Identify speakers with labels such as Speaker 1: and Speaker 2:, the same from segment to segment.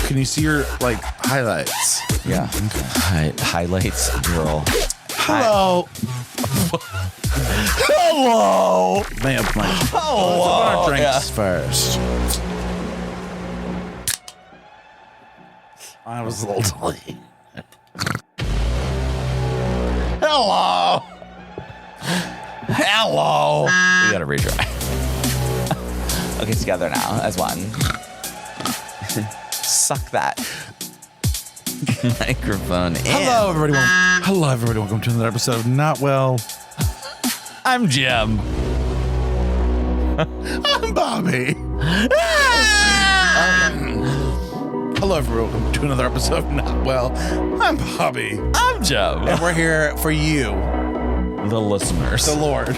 Speaker 1: Can you see your like highlights?
Speaker 2: Yeah. Okay. Highlights, girl.
Speaker 1: Hello. Hello. Man,
Speaker 2: Hello.
Speaker 1: Let's open our drinks first. I was a little delayed. Hello. Hello.
Speaker 2: We gotta retry. Okay, together now as one. Suck that microphone in.
Speaker 1: Hello, everybody. Hello, everybody. Welcome to another episode of Not Well.
Speaker 2: I'm Jim.
Speaker 1: I'm Bobby. Hello, everyone. Welcome to another episode of Not Well. I'm Bobby.
Speaker 2: I'm Jim.
Speaker 1: And we're here for you,
Speaker 2: The listeners.
Speaker 1: the Lord.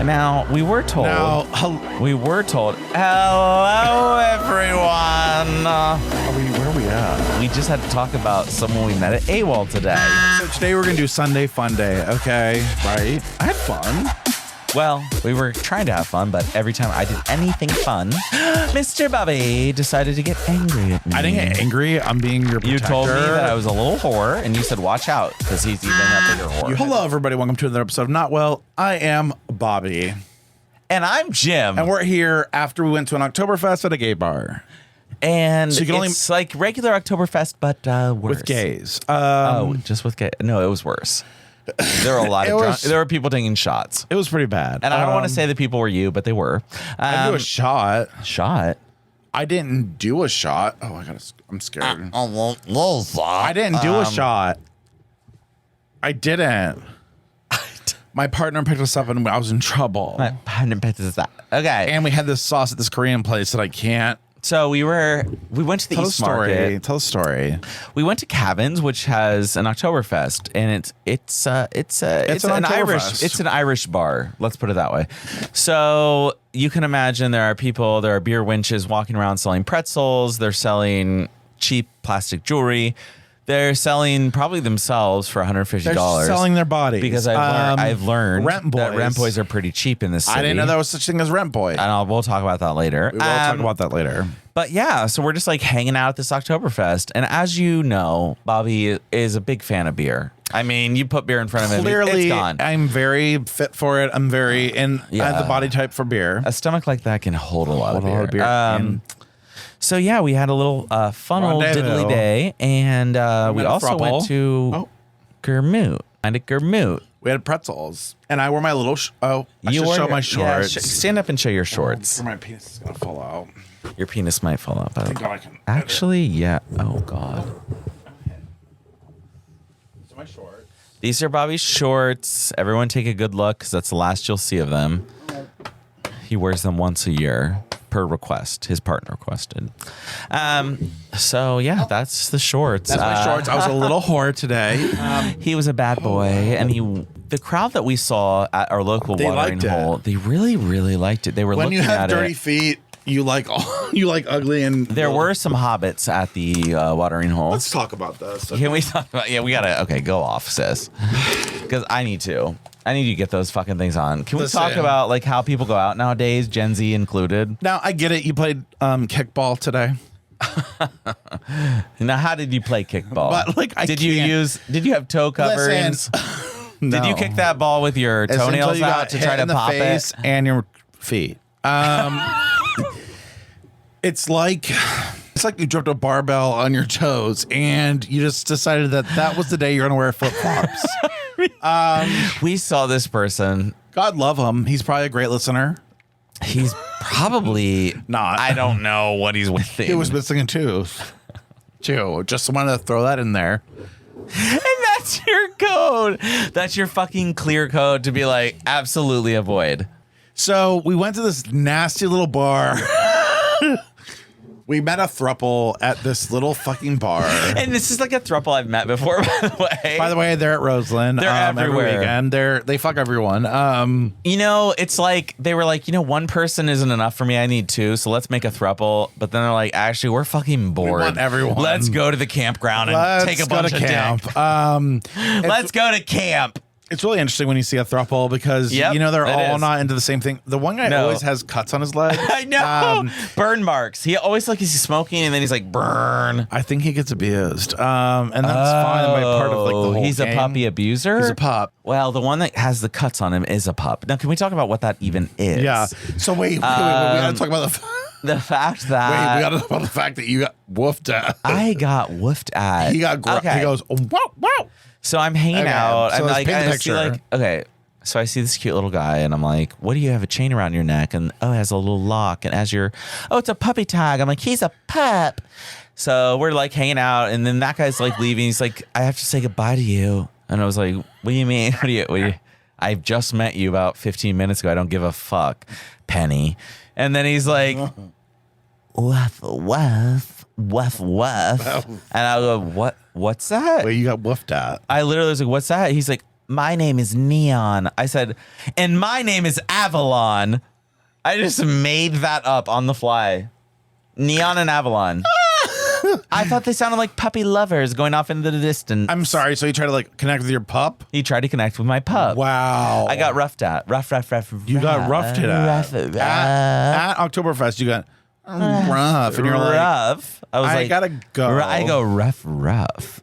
Speaker 2: Now, we were told. Hello, everyone.
Speaker 1: Where are we at?
Speaker 2: We just had to talk about someone we met at AWOL today.
Speaker 1: So today we're going to do Sunday Fun Day, okay? Right? I had fun.
Speaker 2: Well, we were trying to have fun, but every time I did anything fun, Mr. Bobby decided to get angry at me.
Speaker 1: I didn't get angry. I'm being your protector.
Speaker 2: You told me that I was a little whore, and you said, watch out, because he's even a bigger whore.
Speaker 1: Hello, everybody. Welcome to another episode of Not Well. I am Bobby.
Speaker 2: And I'm Jim.
Speaker 1: And we're here after we went to an Oktoberfest at a gay bar.
Speaker 2: And
Speaker 1: So you can
Speaker 2: it's like regular Oktoberfest, but worse.
Speaker 1: With gays.
Speaker 2: Just with gays. No, it was worse. There were a lot of there were people taking shots.
Speaker 1: It was pretty bad.
Speaker 2: And I don't want to say that people were you, but they were.
Speaker 1: I do a shot.
Speaker 2: Shot?
Speaker 1: I didn't do a shot. Oh, I'm scared.
Speaker 2: I
Speaker 1: didn't do a shot. I didn't. My partner picked us up and I was in trouble.
Speaker 2: My partner picked us up. Okay.
Speaker 1: And we had this sauce at this Korean place that I can't.
Speaker 2: So we went to the East Market.
Speaker 1: Tell a story.
Speaker 2: We went to Cabins, which has an Oktoberfest, and it's an Irish bar. Let's put it that way. So you can imagine there are beer wenches walking around selling pretzels. They're selling cheap plastic jewelry. They're selling probably themselves for $150.
Speaker 1: They're selling their bodies.
Speaker 2: Because I've learned
Speaker 1: rent
Speaker 2: that rent boys are pretty cheap in this city.
Speaker 1: I didn't know there was such thing as rent boy.
Speaker 2: And we'll talk about that later.
Speaker 1: We will talk about that later.
Speaker 2: But yeah, so we're just like hanging out at this Oktoberfest. And as you know, Bobby is a big fan of beer. I mean, you put beer in front of him,
Speaker 1: Clearly,
Speaker 2: it's gone.
Speaker 1: I'm very fit for it. I'm very I have the body type for beer.
Speaker 2: A stomach like that can hold a lot of beer. So yeah, we had a little fun old diddly day, and we also went to Germoot. And at Germoot,
Speaker 1: we had pretzels, and I wore my little. I should show my shorts.
Speaker 2: Yeah, stand up and show your shorts.
Speaker 1: My penis is gonna fall out.
Speaker 2: Your penis might fall out.
Speaker 1: Thank God I can.
Speaker 2: Actually, yeah. Oh God.
Speaker 1: So my shorts.
Speaker 2: These are Bobby's shorts. Everyone take a good look, because that's the last you'll see of them. He wears them once a year. Per request, his partner requested. So yeah, that's the shorts.
Speaker 1: That's my shorts. I was a little whore today.
Speaker 2: He was a bad boy, and the crowd that we saw at our local watering hole, they really, really liked it. They were looking at it.
Speaker 1: When you have dirty feet, you like ugly, and
Speaker 2: there were some hobbits at the watering hole.
Speaker 1: Let's talk about this. Okay.
Speaker 2: Can we talk about? Yeah, we gotta. Okay, go off, sis, because I need to get those fucking things on. Can we talk about like how people go out nowadays, Gen Z included?
Speaker 1: Now I get it. You played kickball today.
Speaker 2: Now, how did you play kickball?
Speaker 1: But like,
Speaker 2: did you have toe coverings?
Speaker 1: No.
Speaker 2: Did you kick that ball with your toenails out to try to pop it?
Speaker 1: And your feet. It's like you dropped a barbell on your toes, and you just decided that was the day you're gonna wear flip flops.
Speaker 2: We saw this person.
Speaker 1: God love him. He's probably a great listener.
Speaker 2: He's probably
Speaker 1: not.
Speaker 2: I don't know what he's with.
Speaker 1: He was missing a tooth. Too. Just wanted to throw that in there.
Speaker 2: And that's your code. That's your fucking clear code to be like, absolutely avoid.
Speaker 1: So we went to this nasty little bar. We met a throuple at this little fucking bar.
Speaker 2: And this is like a throuple I've met before, by the way.
Speaker 1: By the way, they're at Roseland.
Speaker 2: They're everywhere.
Speaker 1: Every weekend. They fuck everyone.
Speaker 2: You know, it's like, they were like, one person isn't enough for me. I need two. So let's make a throuple. But then they're like, actually, we're fucking bored.
Speaker 1: We want everyone.
Speaker 2: Let's go to the campground and take a bunch of
Speaker 1: camp.
Speaker 2: Let's go to camp.
Speaker 1: It's really interesting when you see a throuple because, they're all not into the same thing. The one guy always has cuts on his leg.
Speaker 2: I know. Burn marks. He always he's smoking and then he's like, burn.
Speaker 1: I think he gets abused. And that's fine. That might be part of the whole
Speaker 2: He's
Speaker 1: game.
Speaker 2: A puppy abuser?
Speaker 1: He's a pup.
Speaker 2: Well, the one that has the cuts on him is a pup. Now, can we talk about what that even is?
Speaker 1: Yeah. So wait. We got to talk about
Speaker 2: the fact that...
Speaker 1: we got to talk about the fact that you got woofed at.
Speaker 2: I got woofed at.
Speaker 1: He got...
Speaker 2: Okay.
Speaker 1: He goes, wow.
Speaker 2: So I'm hanging out.
Speaker 1: So
Speaker 2: I'm
Speaker 1: let's paint the picture.
Speaker 2: Okay. So I see this cute little guy and I'm like, what do you have a chain around your neck? And it has a little lock. And it's a puppy tag. I'm like, he's a pup. So we're hanging out. And then that guy's leaving. He's like, I have to say goodbye to you. And I was like, what do you mean? What do you I've just met you about 15 minutes ago. I don't give a fuck, Penny. And then he's like, woof, woof, woof, woof. And I go, what's that?
Speaker 1: Wait, you got woofed at.
Speaker 2: I literally was like, what's that? He's like, my name is Neon. I said, and my name is Avalon. I just made that up on the fly. Neon and Avalon. I thought they sounded like puppy lovers going off into the distance.
Speaker 1: I'm sorry. So you tried to connect with your pup?
Speaker 2: He tried to connect with my pup.
Speaker 1: Wow.
Speaker 2: I got roughed at. Rough.
Speaker 1: You got roughed at. At Oktoberfest, you got rough. And you're like,
Speaker 2: rough. I was
Speaker 1: I gotta go.
Speaker 2: I go rough.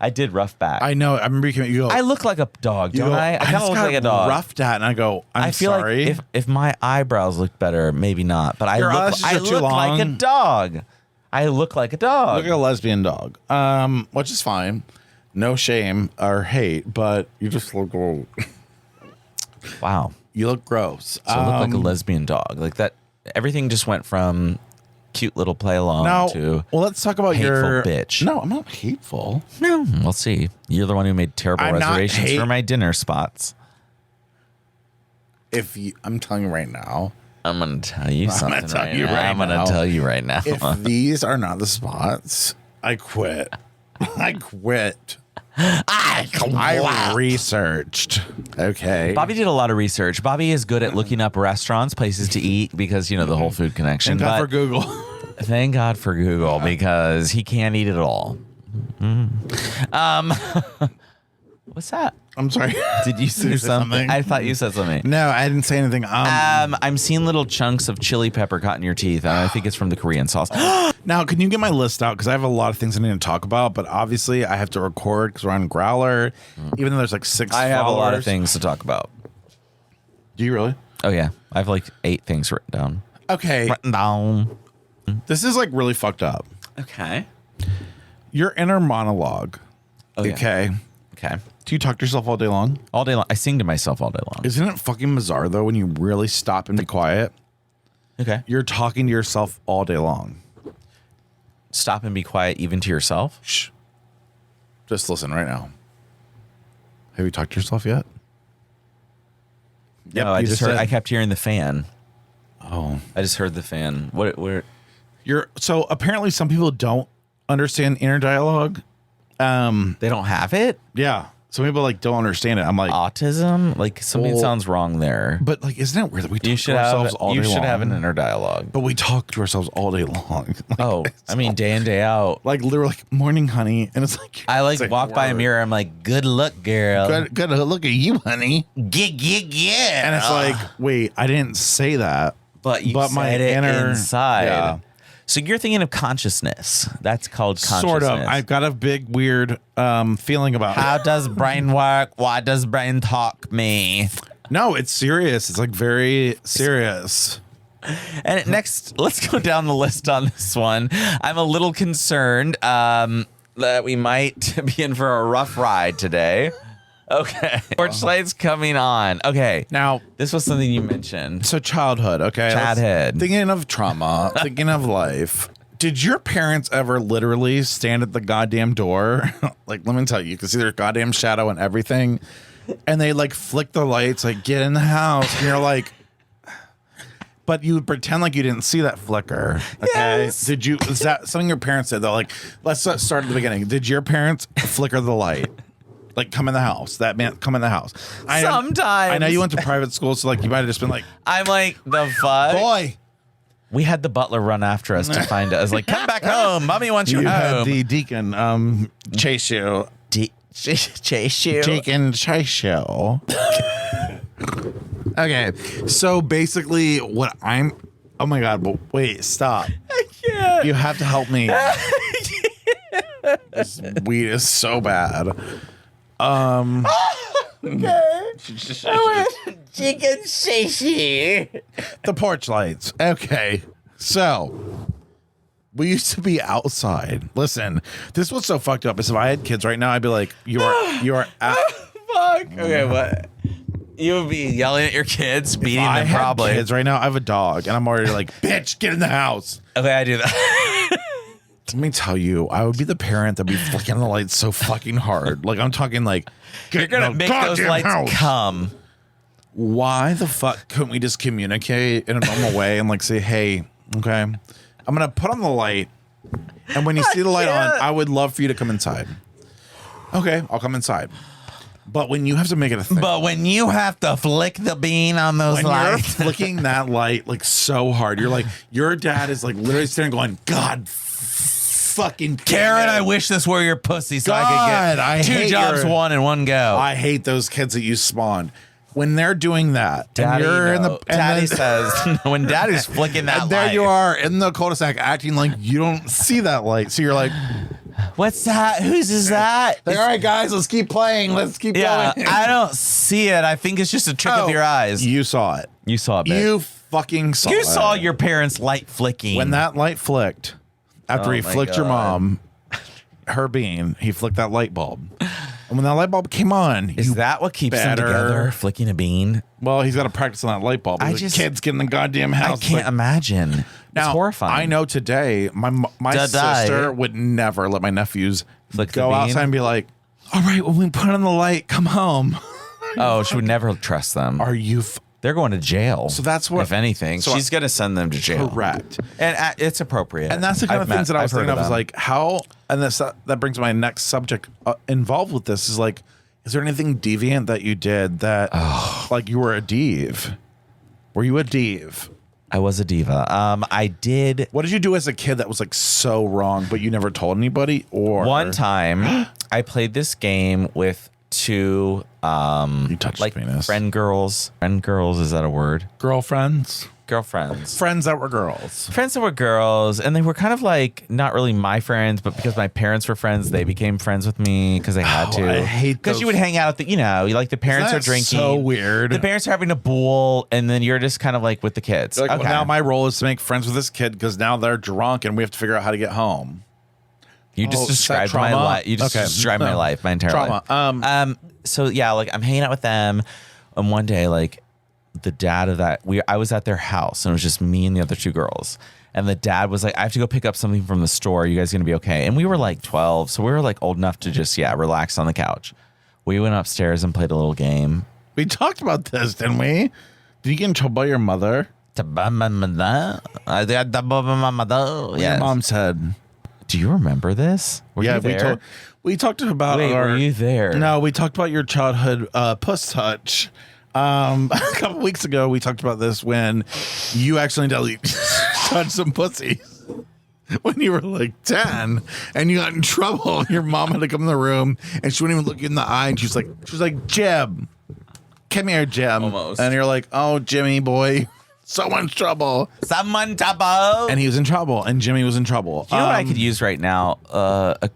Speaker 2: I did rough back.
Speaker 1: I know. I remember you go.
Speaker 2: I look like a dog, don't I? I kind of look like a dog.
Speaker 1: Roughed at, and I go, I feel
Speaker 2: sorry. Like if my eyebrows looked better, maybe not. But I look like a dog. I look like a dog.
Speaker 1: Look like a lesbian dog. Which is fine. No shame or hate, but you just look old.
Speaker 2: Wow.
Speaker 1: You look gross.
Speaker 2: So I look like a lesbian dog. Like that. Everything just went from cute little play along to
Speaker 1: let's talk about
Speaker 2: hateful
Speaker 1: your
Speaker 2: bitch.
Speaker 1: No, I'm not hateful.
Speaker 2: No, we'll see. You're the one who made terrible reservations for my dinner spots.
Speaker 1: I'm telling you right now.
Speaker 2: I'm going to tell you something I'm going to tell you right now.
Speaker 1: If these are not the spots, I quit. I quit. I researched. Okay.
Speaker 2: Bobby did a lot of research. Bobby is good at looking up restaurants, places to eat, because, the whole food connection.
Speaker 1: Thank God for Google.
Speaker 2: Thank God for Google, because he can't eat it all. What's that?
Speaker 1: I'm sorry.
Speaker 2: Did you say something? I thought you said something.
Speaker 1: No, I didn't say anything.
Speaker 2: I'm seeing little chunks of chili pepper caught in your teeth, and I think it's from the Korean sauce.
Speaker 1: Now, can you get my list out? Because I have a lot of things I need to talk about, but obviously I have to record because we're on Growler, even though there's 6
Speaker 2: I have a lot of things to talk about.
Speaker 1: Do you really?
Speaker 2: Oh, yeah. I have 8 things written down.
Speaker 1: Okay.
Speaker 2: Written down.
Speaker 1: This is really fucked up.
Speaker 2: Okay.
Speaker 1: Your inner monologue.
Speaker 2: Oh, yeah.
Speaker 1: Okay.
Speaker 2: Okay.
Speaker 1: Do you talk to yourself all day long?
Speaker 2: All day long. I sing to myself all day long.
Speaker 1: Isn't it fucking bizarre, though, when you really stop and be quiet?
Speaker 2: Okay.
Speaker 1: You're talking to yourself all day long.
Speaker 2: Stop and be quiet even to yourself?
Speaker 1: Shh. Just listen right now. Have you talked to yourself yet?
Speaker 2: Yep, no, I just heard. I kept hearing the fan.
Speaker 1: Oh.
Speaker 2: I just heard the fan. Where?
Speaker 1: So apparently some people don't understand inner dialogue.
Speaker 2: They don't have it?
Speaker 1: Yeah. Some people don't understand it. I'm like,
Speaker 2: autism? Something sounds wrong there.
Speaker 1: But isn't it weird that we talk to ourselves all day long?
Speaker 2: You should have an inner dialogue.
Speaker 1: But we talk to ourselves all day long.
Speaker 2: Day in, day out.
Speaker 1: Literally, morning, honey. And it's
Speaker 2: I walk by a mirror. I'm like, good look, girl.
Speaker 1: Good look at you, honey.
Speaker 2: Yeah.
Speaker 1: And it's wait, I didn't say that.
Speaker 2: But said my inner inside. Yeah. So you're thinking of consciousness. That's called consciousness.
Speaker 1: Sort of. I've got a big, weird feeling about
Speaker 2: how does brain work? Why does brain talk me?
Speaker 1: No, it's serious. It's very serious.
Speaker 2: And next, let's go down the list on this one. I'm a little concerned that we might be in for a rough ride today. Okay. Porch light's coming on. Okay.
Speaker 1: Now,
Speaker 2: this was something you mentioned.
Speaker 1: So childhood, okay?
Speaker 2: Childhood.
Speaker 1: Thinking of trauma, thinking of life. Did your parents ever literally stand at the goddamn door? Let me tell you can see their goddamn shadow and everything. And they flick the lights, get in the house. And you're but you would pretend like you didn't see that flicker. Okay.
Speaker 2: Yes.
Speaker 1: Is that something your parents did? They're let's start at the beginning. Did your parents flicker the light? Come in the house. That man, come in the house.
Speaker 2: Sometimes.
Speaker 1: I know you went to private school, so you might have just been
Speaker 2: I'm the fuck?
Speaker 1: Boy.
Speaker 2: We had the butler run after us to find us. Come back home. Mommy wants you home.
Speaker 1: Had the deacon chase you.
Speaker 2: chase you.
Speaker 1: Chicken chase show. Okay, so basically what I'm... Oh my God, but wait, stop.
Speaker 2: I can't.
Speaker 1: You have to help me. This weed is so bad.
Speaker 2: Okay. Chicken shishi.
Speaker 1: The porch lights. Okay, so... We used to be outside. Listen, this is what's so fucked up is if I had kids right now, I'd be like, you are
Speaker 2: fuck. Okay, what? You would be yelling at your kids, beating them probably.
Speaker 1: Kids right now, I have a dog, and I'm already like, bitch, get in the house.
Speaker 2: Okay, I do that.
Speaker 1: Let me tell you, I would be the parent that'd be flicking the lights so fucking hard. Like, I'm talking like,
Speaker 2: you're going to make those lights come.
Speaker 1: Why the fuck couldn't we just communicate in a normal way and like say, hey, okay, I'm going to put on the light, and when you see the light on, I would love for you to come inside. Okay, I'll come inside. But when you have to make it a thing.
Speaker 2: But when you have to flick the bean on those lights.
Speaker 1: You're flicking that light like so hard. You're like, your dad is like literally sitting going, God fucking
Speaker 2: Karen, I wish this were your pussy so I could get 2 jobs, one in one go.
Speaker 1: I hate those kids that you spawned. When they're doing that,
Speaker 2: Daddy,
Speaker 1: and you're
Speaker 2: in the Daddy says when Daddy's flicking that
Speaker 1: and
Speaker 2: light.
Speaker 1: There you are in the cul-de-sac acting like you don't see that light. So you're like,
Speaker 2: what's that? Whose is that?
Speaker 1: Like, all right, guys, let's keep playing. Let's keep going.
Speaker 2: I don't see it. I think it's just a trick of your eyes.
Speaker 1: You saw it.
Speaker 2: You saw it. Babe.
Speaker 1: You fucking saw it.
Speaker 2: You saw your parents' light flicking.
Speaker 1: When that light flicked, after he flicked your mom, her bean, he flicked that light bulb. And when that light bulb came on,
Speaker 2: is that what keeps them together? Flicking a bean?
Speaker 1: Well, he's got to practice on that light bulb. Kids get in the goddamn house.
Speaker 2: I can't imagine. Now, it's horrifying.
Speaker 1: I know today, my sister would never let my nephews go outside and be like, all right, when we put on the light, come home.
Speaker 2: Oh, she would never trust them.
Speaker 1: Are you...
Speaker 2: They're going to jail.
Speaker 1: So that's what...
Speaker 2: If anything, she's going to send them to jail.
Speaker 1: Correct.
Speaker 2: And it's appropriate.
Speaker 1: And that's the kind of things that I was thinking of. I was like, how... And that brings my next subject involved with this is like, is there anything deviant that you did that, like you were a div? Were you a div?
Speaker 2: I was a diva. I did...
Speaker 1: What did you do as a kid that was like so wrong, but you never told anybody? Or
Speaker 2: one time, I played this game with 2
Speaker 1: you touched
Speaker 2: like
Speaker 1: penis.
Speaker 2: Friend girls, is that a word?
Speaker 1: Girlfriends, friends that were girls, and they were kind of like not really my friends, but because my parents were friends, they became friends with me because they had to. I hate
Speaker 2: because you would hang out at the, like the parents are drinking.
Speaker 1: So weird.
Speaker 2: The parents are having a bowl, and then you're just kind of like with the kids.
Speaker 1: Like, well, now my role is to make friends with this kid because now they're drunk and we have to figure out how to get home.
Speaker 2: You just described my life. You just described my life, my entire life. So yeah, like I'm hanging out with them, and one day, like the dad of that, I was at their house, and it was just me and the other 2 girls. And the dad was like, "I have to go pick up something from the store. Are you guys gonna be okay?" And we were like 12, so we were like old enough to just relax on the couch. We went upstairs and played a little game.
Speaker 1: We talked about this, didn't we? Did you get in trouble by your mother?
Speaker 2: Your
Speaker 1: mom said.
Speaker 2: Do you remember this? Were you there?
Speaker 1: We talked about.
Speaker 2: Were you there?
Speaker 1: No, we talked about your childhood puss touch. A couple weeks ago, we talked about this when you accidentally touched some pussy when you were like 10, and you got in trouble. Your mom had to come in the room, and she wouldn't even look you in the eye, and she was like, Jim, come here, Jim.
Speaker 2: Almost.
Speaker 1: And you're like, oh, Jimmy boy. Someone's trouble.
Speaker 2: Someone trouble.
Speaker 1: And he was in trouble, and Jimmy was in trouble.
Speaker 2: You know what I could use right now? A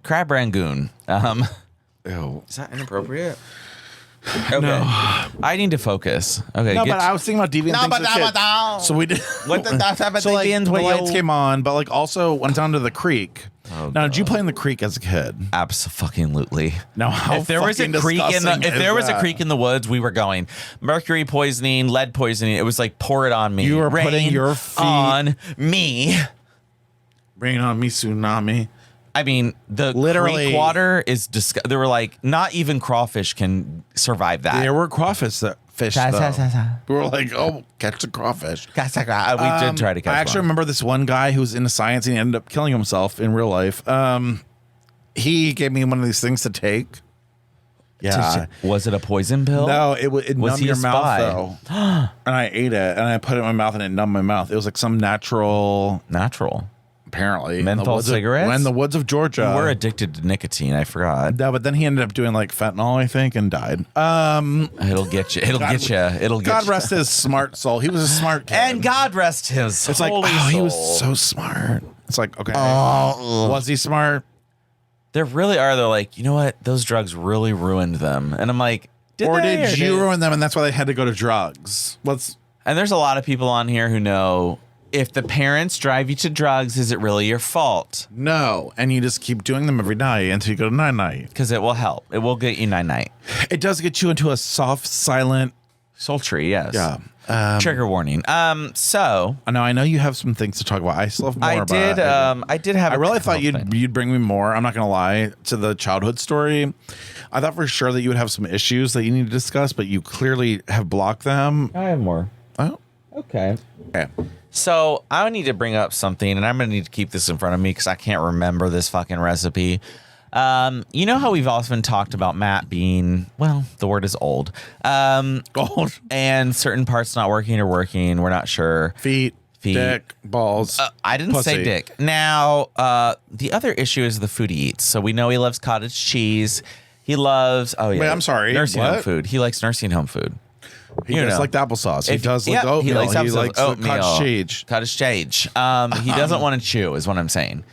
Speaker 2: crab rangoon.
Speaker 1: Ew.
Speaker 2: Is that inappropriate? Okay.
Speaker 1: No.
Speaker 2: I need to focus. Okay.
Speaker 1: No, but I was thinking about deviant things. So we did.
Speaker 2: What the
Speaker 1: so like, the lights came on, but like also went down to the creek.
Speaker 2: Oh,
Speaker 1: now, did you play in the creek as a kid?
Speaker 2: Absolutely.
Speaker 1: Now, how
Speaker 2: if there was a creek a creek in the woods, we were going. Mercury poisoning, lead poisoning. It was like pour it on me.
Speaker 1: You were putting your feet
Speaker 2: on me.
Speaker 1: Rain on me, tsunami.
Speaker 2: I mean, the creek water is disgusting. There were like, not even crawfish can survive that.
Speaker 1: There were crawfish though. We were like, oh, catch the crawfish.
Speaker 2: We did try to catch
Speaker 1: I actually remember this one guy who was into science and he ended up killing himself in real life. He gave me one of these things to take. Yeah.
Speaker 2: Was it a poison pill?
Speaker 1: No, it numbed your mouth though. And I ate it and I put it in my mouth and it numbed my mouth. It was like some natural apparently.
Speaker 2: Menthol cigarettes?
Speaker 1: In the woods of Georgia.
Speaker 2: We're addicted to nicotine. I forgot.
Speaker 1: No, but then he ended up doing like fentanyl, I think, and died.
Speaker 2: It'll get you. It'll get you. It'll get
Speaker 1: God
Speaker 2: you.
Speaker 1: rest his smart soul. He was a smart kid.
Speaker 2: And God rest his
Speaker 1: it's like,
Speaker 2: holy
Speaker 1: oh,
Speaker 2: soul.
Speaker 1: he was so smart. It's like, okay. Was he smart?
Speaker 2: There really are. They're like, you know what? Those drugs really ruined them. And I'm like,
Speaker 1: did you ruin them? And that's why they had to go to drugs.
Speaker 2: And there's a lot of people on here who know if the parents drive you to drugs, is it really your fault?
Speaker 1: No. And you just keep doing them every night until you go to night-night.
Speaker 2: Because it will help. It will get you night-night.
Speaker 1: It does get you into a soft, silent...
Speaker 2: Sultry, yes.
Speaker 1: Yeah.
Speaker 2: Trigger warning. So...
Speaker 1: I know you have some things to talk about. I still have more about it.
Speaker 2: I did have
Speaker 1: I really thought you'd bring me more. I'm not going to lie to the childhood story. I thought for sure that you would have some issues that you need to discuss, but you clearly have blocked them.
Speaker 2: I have more.
Speaker 1: Oh.
Speaker 2: Okay. So I need to bring up something, and I'm going to need to keep this in front of me because I can't remember this fucking recipe. You know how we've often talked about Matt being, well, the word is old.
Speaker 1: Old.
Speaker 2: And certain parts not working or working. We're not sure.
Speaker 1: Feet. Dick. Balls.
Speaker 2: I didn't
Speaker 1: pussy.
Speaker 2: say dick. Now, the other issue is the food he eats. So we know he loves cottage cheese. He loves,
Speaker 1: Wait, I'm sorry.
Speaker 2: nursing home
Speaker 1: What?
Speaker 2: food. He likes nursing home food.
Speaker 1: He does like the applesauce. He does like oatmeal. He likes the cottage cheese.
Speaker 2: Cottage cheese. He doesn't want to chew, is what I'm saying.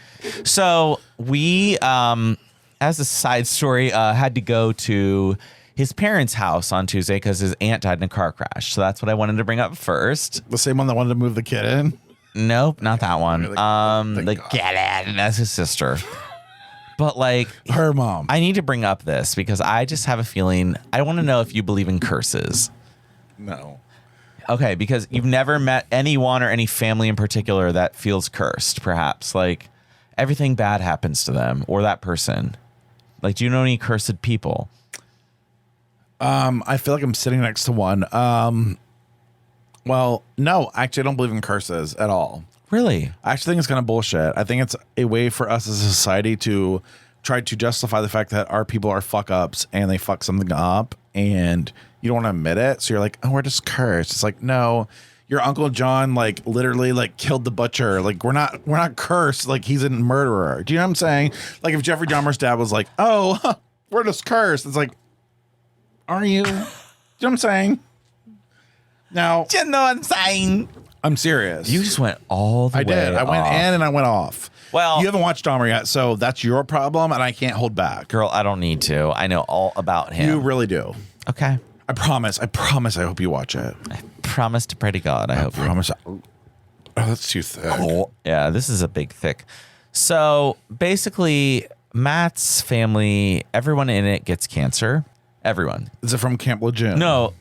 Speaker 2: So we, as a side story, had to go to his parents' house on Tuesday because his aunt died in a car crash. So that's what I wanted to bring up first.
Speaker 1: The same one that wanted to move the kid in?
Speaker 2: Nope, not that one. Get in. That's his sister. But like
Speaker 1: her mom.
Speaker 2: I need to bring up this because I just have a feeling. I want to know if you believe in curses.
Speaker 1: No.
Speaker 2: Okay, because you've never met anyone or any family in particular that feels cursed, perhaps. Like everything bad happens to them or that person. Like, do you know any cursed people?
Speaker 1: I feel like I'm sitting next to one. Well, no, actually, I don't believe in curses at all.
Speaker 2: Really?
Speaker 1: I actually think it's kind of bullshit. I think it's a way for us as a society to try to justify the fact that our people are fuck ups and they fuck something up and you don't want to admit it. So you're like, oh, we're just cursed. It's like, no, your Uncle John like literally like killed the butcher. Like we're not cursed. Like he's a murderer. Do you know what I'm saying? Like if Jeffrey Dahmer's dad was like, oh, we're just cursed. It's like, are you? Do you know what I'm saying? Now,
Speaker 2: Do you know what I'm saying?
Speaker 1: I'm serious.
Speaker 2: You just went all the way.
Speaker 1: I did. I went in and I went off.
Speaker 2: Well,
Speaker 1: you haven't watched Dahmer yet, so that's your problem, and I can't hold back.
Speaker 2: Girl, I don't need to. I know all about him.
Speaker 1: You really do.
Speaker 2: Okay.
Speaker 1: I promise. I hope you watch it.
Speaker 2: I promise to pray to God. I hope.
Speaker 1: Promise. Oh, that's too thick.
Speaker 2: Yeah, this is a big thick. So basically, Matt's family, everyone in it gets cancer. Everyone.
Speaker 1: Is it from Camp Lejeune?
Speaker 2: No.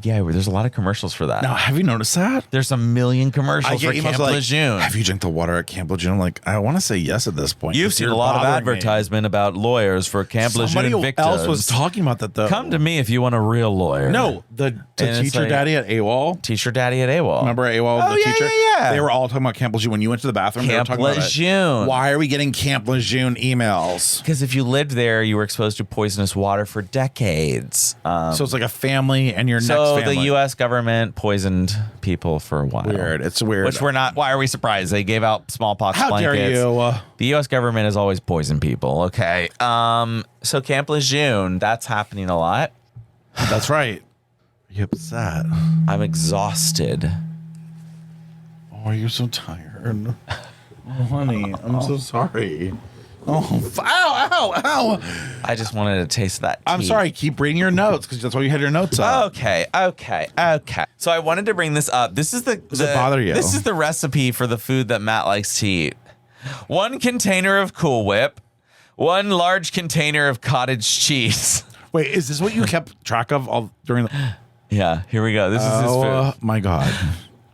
Speaker 2: Yeah, there's a lot of commercials for that.
Speaker 1: Now, have you noticed that?
Speaker 2: There's a million commercials for Camp Lejeune.
Speaker 1: Have you drank the water at Camp Lejeune? I'm like, I want to say yes at this point.
Speaker 2: You've seen a lot of advertisement about lawyers for Camp Lejeune victims.
Speaker 1: Somebody else was talking about that, though.
Speaker 2: Come to me if you want a real lawyer.
Speaker 1: No, the teacher daddy at AWOL.
Speaker 2: Teacher daddy at AWOL.
Speaker 1: Remember AWOL, the teacher?
Speaker 2: Yeah.
Speaker 1: They were all talking about Camp Lejeune. When you went to the bathroom, they were talking about it. Why are we getting Camp Lejeune emails?
Speaker 2: Because if you lived there, you were exposed to poisonous water for decades.
Speaker 1: So it's like a family and your next family.
Speaker 2: So the U.S. government poisoned people for a while.
Speaker 1: Weird. It's weird.
Speaker 2: Which we're not. Why are we surprised? They gave out smallpox blankets.
Speaker 1: How dare you?
Speaker 2: The U.S. government has always poisoned people. Okay. So Camp Lejeune, that's happening a lot.
Speaker 1: That's right. Are you upset?
Speaker 2: I'm exhausted.
Speaker 1: Oh, you're so tired. Oh, honey, I'm so sorry. Oh, ow.
Speaker 2: I just wanted to taste that tea.
Speaker 1: I'm sorry. Keep reading your notes because that's why you had your notes up.
Speaker 2: Okay. So I wanted to bring this up. This is
Speaker 1: Does it bother you?
Speaker 2: This is the recipe for the food that Matt likes to eat. 1 container of Cool Whip, 1 large container of cottage cheese.
Speaker 1: Wait, is this what you kept track of all during the...
Speaker 2: Yeah, here we go. This is his food.
Speaker 1: Oh, my God.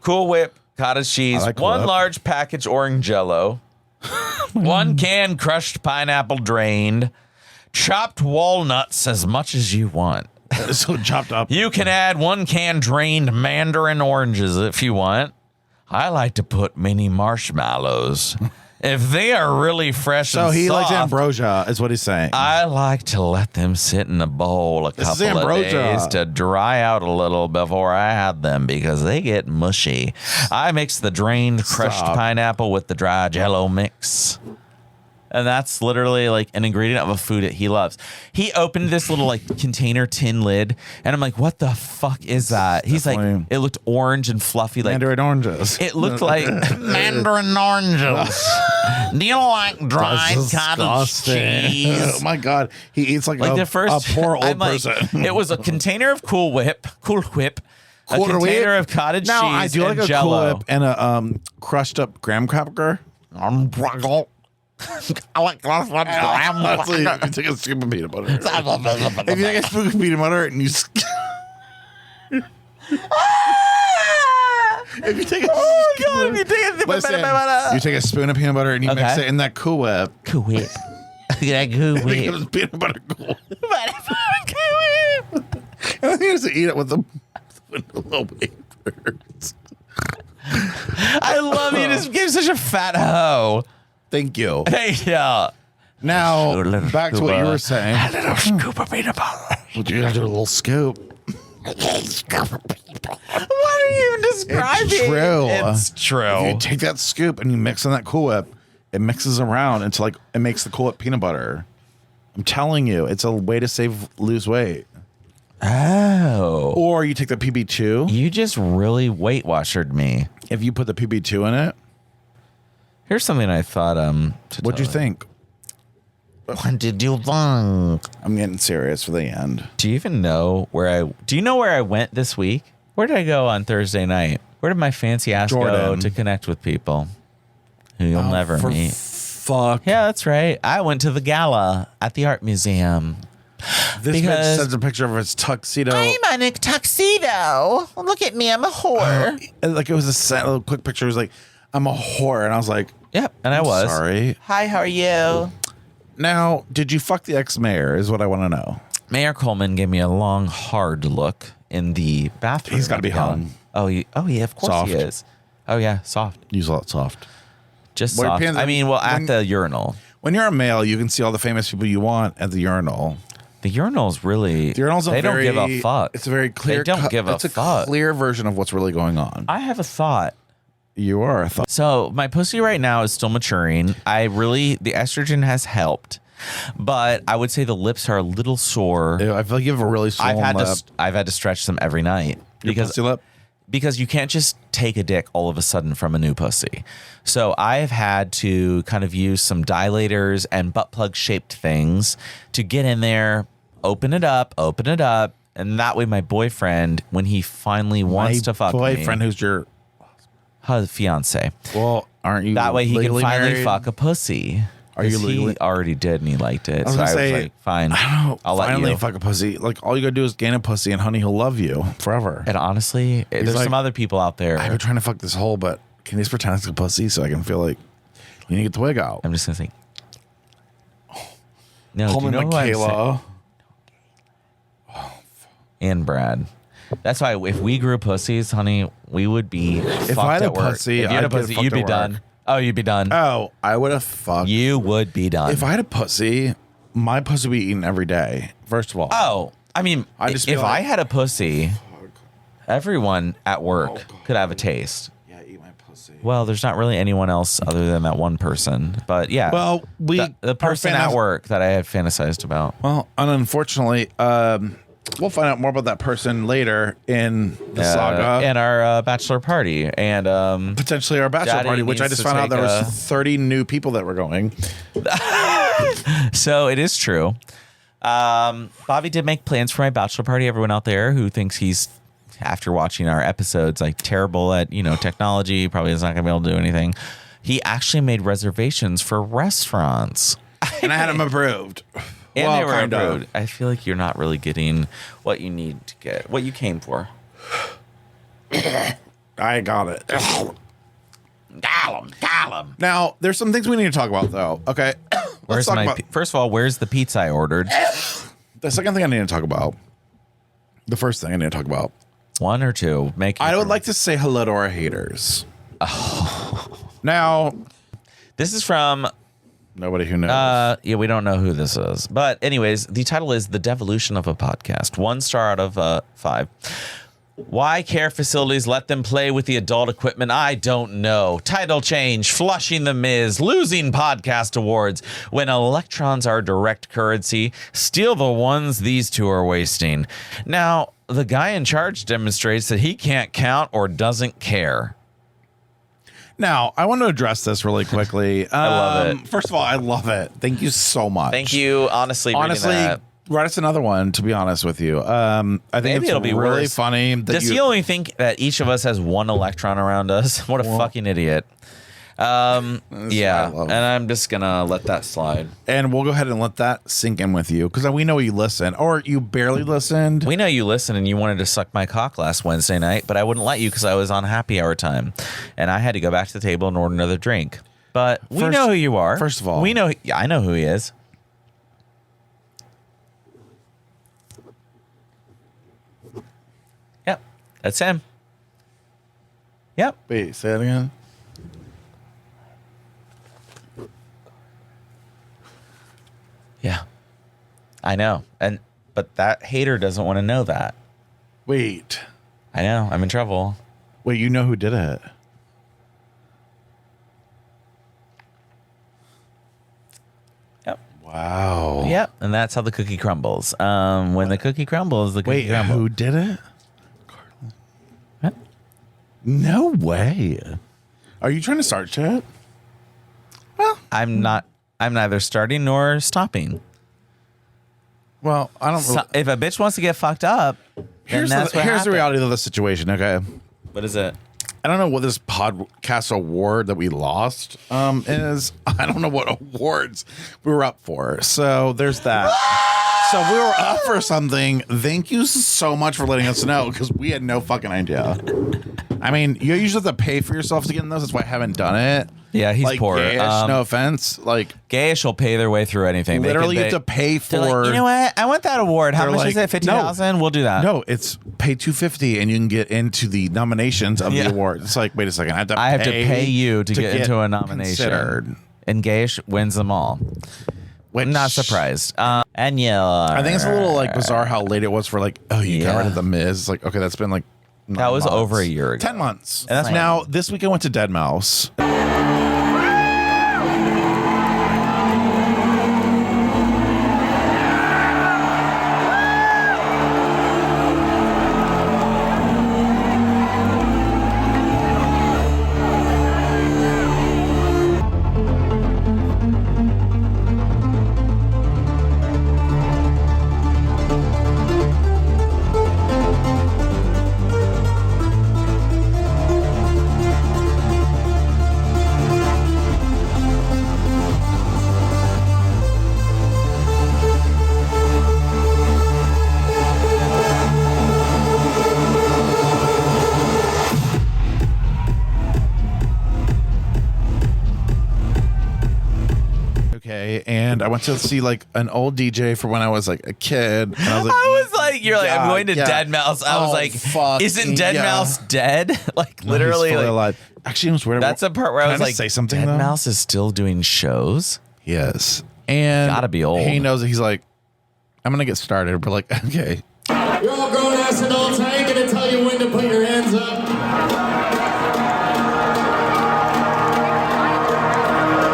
Speaker 2: Cool Whip, cottage cheese,
Speaker 1: like
Speaker 2: 1
Speaker 1: Cool Whip.
Speaker 2: large package orange Jello, 1 can crushed pineapple drained, chopped walnuts as much as you want.
Speaker 1: So chopped up.
Speaker 2: You can add 1 can drained mandarin oranges if you want. I like to put mini marshmallows If they are really fresh
Speaker 1: So
Speaker 2: and
Speaker 1: he
Speaker 2: soft,
Speaker 1: likes ambrosia, is what he's saying.
Speaker 2: I like to let them sit in a bowl a couple of days to dry out a little before I add them because they get mushy. I mix the drained crushed pineapple with the dry Jell-O mix. And that's literally like an ingredient of a food that he loves. He opened this little like container tin lid, and I'm like, "What the fuck is that?" He's like, "It looked orange and fluffy, like
Speaker 1: Mandarin oranges."
Speaker 2: It looked like Mandarin oranges. Do you like dried cottage cheese?
Speaker 1: Oh my god, he eats like
Speaker 2: the first,
Speaker 1: a poor old person.
Speaker 2: It was a container of Cool Whip, a container of cottage cheese.
Speaker 1: Now I do like a
Speaker 2: Jell-O.
Speaker 1: Cool Whip and a crushed up graham cracker.
Speaker 2: I like graham.
Speaker 1: You take a scoop of peanut butter. If you take a scoop of peanut butter and you. If you take you take a spoon of peanut butter and you mix it in that Cool Whip.
Speaker 2: Cool Whip. That Cool Whip.
Speaker 1: It becomes peanut butter Cool Whip. And then you just eat it with the vanilla wafers.
Speaker 2: I love you. Just give such a fat hoe.
Speaker 1: Thank you.
Speaker 2: Hey, yeah.
Speaker 1: Now, back to what you were saying.
Speaker 2: A little scoop of peanut butter.
Speaker 1: You gotta do a little scoop.
Speaker 2: What are you describing?
Speaker 1: It's true.
Speaker 2: It's true.
Speaker 1: If you take that scoop and you mix in that Cool Whip, it mixes around until like it makes the Cool Whip peanut butter. I'm telling you, it's a way to lose weight.
Speaker 2: Oh.
Speaker 1: Or you take the PB2.
Speaker 2: You just really Weight Watchered me.
Speaker 1: If you put the PB2 in it.
Speaker 2: Here's something I thought.
Speaker 1: What'd you think?
Speaker 2: What did you think?
Speaker 1: I'm getting serious for the end.
Speaker 2: Do you even know do you know where I went this week? Where did I go on Thursday night? Where did my fancy ass go to connect with people who you'll never meet?
Speaker 1: Fuck.
Speaker 2: Yeah, that's right. I went to the gala at the art museum.
Speaker 1: This bitch sends a picture of his tuxedo.
Speaker 2: I'm in a tuxedo. Look at me, I'm a whore.
Speaker 1: Like it was a quick picture. It was like, I'm a whore. And I was like,
Speaker 2: yep. And I was.
Speaker 1: Sorry.
Speaker 2: Hi, how are you?
Speaker 1: Now, did you fuck the ex-mayor is what I want to know.
Speaker 2: Mayor Coleman gave me a long, hard look in the bathroom.
Speaker 1: He's got to be hung.
Speaker 2: Oh, yeah, of course he is. Oh, yeah, soft.
Speaker 1: Use a lot soft.
Speaker 2: Just soft. I mean, at the urinal.
Speaker 1: When you're a male, you can see all the famous people you want at the urinal.
Speaker 2: The urinal's really. They don't give a fuck.
Speaker 1: It's a very clear.
Speaker 2: They don't give a fuck.
Speaker 1: It's a clear version of what's really going on.
Speaker 2: I have a thought.
Speaker 1: You are a thought.
Speaker 2: So my pussy right now is still maturing. The estrogen has helped, but I would say the lips are a little sore.
Speaker 1: Ew, I feel like you have a really swollen lip.
Speaker 2: I've had to stretch them every night.
Speaker 1: Your pussy lip?
Speaker 2: Because you can't just take a dick all of a sudden from a new pussy. So I've had to kind of use some dilators and butt plug shaped things to get in there, open it up. And that way my boyfriend, when he finally wants to fuck me.
Speaker 1: Boyfriend who's your
Speaker 2: fiance.
Speaker 1: Well, aren't you
Speaker 2: that way he can finally
Speaker 1: married?
Speaker 2: Fuck a pussy.
Speaker 1: Are you legally?
Speaker 2: He already did and he liked it.
Speaker 1: I was
Speaker 2: like, fine. I'll let you.
Speaker 1: Fuck a pussy. Like all you gotta do is gain a pussy and honey, he'll love you forever.
Speaker 2: And honestly, there's some other people out there.
Speaker 1: I've been trying to fuck this hole, but can you just pretend it's a pussy so I can feel like you need to get the wig out?
Speaker 2: I'm just gonna say. No,
Speaker 1: Coleman,
Speaker 2: do you know
Speaker 1: Michaela.
Speaker 2: And Brad. That's why if we grew pussies, honey, we would be
Speaker 1: If
Speaker 2: fucked
Speaker 1: I had
Speaker 2: at
Speaker 1: a
Speaker 2: work.
Speaker 1: pussy,
Speaker 2: if you had a
Speaker 1: I'd get
Speaker 2: pussy,
Speaker 1: fucked
Speaker 2: you'd be
Speaker 1: at
Speaker 2: done.
Speaker 1: work.
Speaker 2: Oh, you'd be done.
Speaker 1: Oh, I would have fucked.
Speaker 2: You would be done.
Speaker 1: If I had a pussy, my pussy would be eaten every day. First of all.
Speaker 2: Oh, I mean, if I had a pussy, everyone at work could have a taste.
Speaker 1: Yeah, eat my pussy.
Speaker 2: Well, there's not really anyone else other than that one person. But yeah.
Speaker 1: Well,
Speaker 2: the person at work that I had fantasized about.
Speaker 1: Well, and unfortunately, we'll find out more about that person later in the saga.
Speaker 2: And our bachelor party. And
Speaker 1: potentially our bachelor
Speaker 2: Daddy
Speaker 1: party, which I just found out there was 30 new people that were going.
Speaker 2: So it is true. Bobby did make plans for my bachelor party. Everyone out there who thinks he's, after watching our episodes, like terrible at, technology, probably is not going to be able to do anything. He actually made reservations for restaurants.
Speaker 1: And I had them approved.
Speaker 2: And they were approved. I feel like you're not really getting what you need to get, what you came for.
Speaker 1: I got it.
Speaker 2: Got him.
Speaker 1: Now, there's some things we need to talk about, though. Okay.
Speaker 2: First of all, where's the pizza I ordered?
Speaker 1: The second thing I need to talk about. The first thing I need to talk about.
Speaker 2: One or two.
Speaker 1: I would like to say hello to our haters. Oh. Now,
Speaker 2: This is from
Speaker 1: nobody who knows.
Speaker 2: Yeah, we don't know who this is. But anyways, the title is The Devolution of a Podcast. 1 star out of 5. Why care facilities let them play with the adult equipment? I don't know. Title change, flushing the Miz, losing podcast awards. When electrons are direct currency, steal the ones these two are wasting. Now, the guy in charge demonstrates that he can't count or doesn't care.
Speaker 1: Now, I want to address this really quickly.
Speaker 2: I love it.
Speaker 1: First of all, I love it. Thank you so much.
Speaker 2: Thank you. Honestly,
Speaker 1: write us another one, to be honest with you. I think
Speaker 2: maybe it'll be
Speaker 1: really
Speaker 2: worse.
Speaker 1: funny.
Speaker 2: Does he only think that each of us has one electron around us? What a fucking idiot. Yeah, and I'm just going to let that slide.
Speaker 1: And we'll go ahead and let that sink in with you, because we know you listen, or you barely listened.
Speaker 2: We know you listen, and you wanted to suck my cock last Wednesday night, but I wouldn't let you because I was on happy hour time, and I had to go back to the table and order another drink. But we know who you are.
Speaker 1: First of all.
Speaker 2: We know. Yeah, I know who he is. Yep, that's him. Yep.
Speaker 1: Wait, say that again.
Speaker 2: Yeah, I know. But that hater doesn't want to know that.
Speaker 1: Wait.
Speaker 2: I know. I'm in trouble.
Speaker 1: Wait, you know who did it?
Speaker 2: Yep.
Speaker 1: Wow.
Speaker 2: Yep. And that's how the cookie crumbles. When the cookie crumbles, the cookie
Speaker 1: Wait,
Speaker 2: crumbles.
Speaker 1: who did it?
Speaker 2: What?
Speaker 1: No way. Are you trying to start shit?
Speaker 2: Well, I'm not. I'm neither starting nor stopping.
Speaker 1: Well, I don't.
Speaker 2: So, if a bitch wants to get fucked up,
Speaker 1: here's
Speaker 2: that's
Speaker 1: the reality of the situation. Okay,
Speaker 2: what is it?
Speaker 1: I don't know what this podcast award that we lost is. I don't know what awards we were up for. So there's that. So if we were up for something, thank you so much for letting us know, because we had no fucking idea. I mean, you usually have to pay for yourself to get in those. That's why I haven't done it.
Speaker 2: Yeah, he's poor.
Speaker 1: Gayish, no offense. Like,
Speaker 2: gayish will pay their way through anything.
Speaker 1: Literally, you have to pay for.
Speaker 2: Like, you know what? I want that award. How much is it? 50,000.
Speaker 1: No,
Speaker 2: we'll do that.
Speaker 1: No, it's pay $250 and you can get into the nominations of the award. It's like, wait a second, I have to
Speaker 2: pay you to get into a nomination.
Speaker 1: Considered.
Speaker 2: And gayish wins them all.
Speaker 1: Which,
Speaker 2: I'm not surprised. And yeah,
Speaker 1: I think it's a little like bizarre how late it was for like, oh, you got rid of the Miz. It's like, okay, that's been like 9
Speaker 2: that was
Speaker 1: months.
Speaker 2: over a year ago.
Speaker 1: 10 months.
Speaker 2: And that's
Speaker 1: now this week I went to Dead Mouse. And I went to see like an old DJ for when I was like a kid. And I was like,
Speaker 2: you're like, I'm going to Dead Mouse. I was like, isn't Dead Mouse dead? Like literally,
Speaker 1: no,
Speaker 2: like,
Speaker 1: alive. Actually, it was weird.
Speaker 2: That's the part where I was like,
Speaker 1: say something.
Speaker 2: Dead Mouse is still doing shows.
Speaker 1: Yes, and
Speaker 2: gotta be old.
Speaker 1: He knows that he's like, I'm gonna get started. We're like, okay.
Speaker 3: You're all grown ass adults. I ain't gonna tell you when to put your hands up.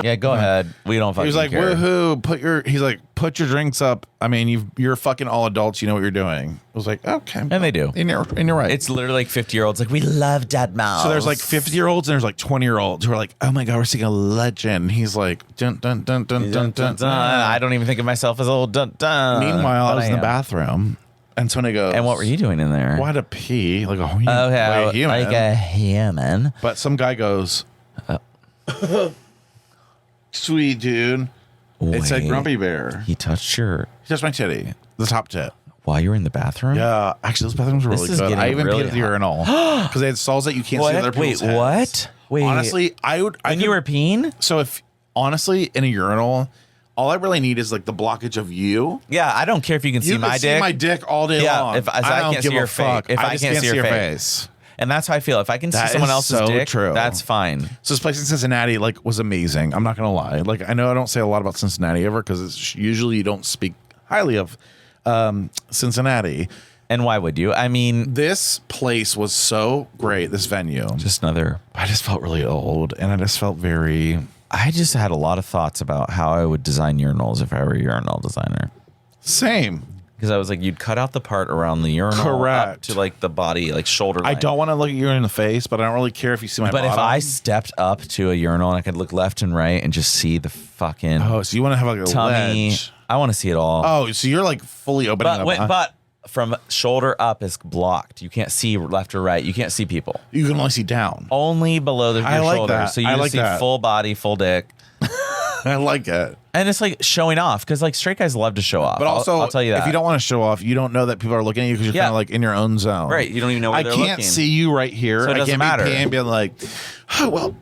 Speaker 2: Yeah, go ahead. We don't fucking
Speaker 1: He was like,
Speaker 2: care.
Speaker 1: woohoo, he's like, put your drinks up. I mean, you're fucking all adults. You know what you're doing. I was like, okay.
Speaker 2: And they do.
Speaker 1: And you're right.
Speaker 2: It's literally like 50-year-olds like, we love Dead Mouse.
Speaker 1: So there's like 50-year-olds and there's like 20-year-olds who are like, oh my God, we're seeing a legend. And he's like, dun, dun, dun, dun, dun, dun, dun.
Speaker 2: I don't even think of myself as old. Dun, dun.
Speaker 1: Meanwhile, I was in the bathroom. And Tony goes,
Speaker 2: and what were you doing in there?
Speaker 1: Well, I had to pee like a human.
Speaker 2: Like a human.
Speaker 1: But some guy goes, sweet dude. It said Grumpy Bear.
Speaker 2: He touched
Speaker 1: my titty, the top tit.
Speaker 2: While you were in the bathroom?
Speaker 1: Yeah, actually, those bathrooms were really good. I even peed at the urinal because they had stalls that you can't see other people's heads.
Speaker 2: What? Wait,
Speaker 1: honestly,
Speaker 2: you were peeing?
Speaker 1: So if honestly in a urinal, all I really need is like the blockage of you.
Speaker 2: Yeah, I don't care if you can see my dick.
Speaker 1: You can see my dick all day long.
Speaker 2: If I can't see your face. If I can't see your face. And that's how I feel. If I can see someone else's dick, that's fine.
Speaker 1: So this place in Cincinnati was amazing. I'm not gonna lie. I know I don't say a lot about Cincinnati ever because it's usually you don't speak highly of Cincinnati.
Speaker 2: And why would you? I mean,
Speaker 1: this place was so great. This venue. I just felt really old, and I just felt very.
Speaker 2: I just had a lot of thoughts about how I would design urinals if I were a urinal designer.
Speaker 1: Same.
Speaker 2: Because I was like, you'd cut out the part around the urinal,
Speaker 1: correct,
Speaker 2: up to the body, shoulder line.
Speaker 1: I don't want to look at you in the face, but I don't really care if you see my bottom.
Speaker 2: But if I stepped up to a urinal and I could look left and right and just see the fucking
Speaker 1: so you want to have a
Speaker 2: tummy?
Speaker 1: ledge.
Speaker 2: I want to see it all.
Speaker 1: Oh, so you're fully opening up.
Speaker 2: But from shoulder up is blocked. You can't see left or right. You can't see people.
Speaker 1: You can only see down.
Speaker 2: Only below your shoulder.
Speaker 1: That.
Speaker 2: So you see full body, full dick.
Speaker 1: I like it.
Speaker 2: And it's showing off because straight guys love to show off.
Speaker 1: But also,
Speaker 2: I'll tell you that.
Speaker 1: If you don't want to show off, you don't know that people are looking at you because you're kind of in your own zone.
Speaker 2: Right. You don't even know where they're looking.
Speaker 1: I can't see you right here.
Speaker 2: So it doesn't matter.
Speaker 1: I can't be like, oh, well.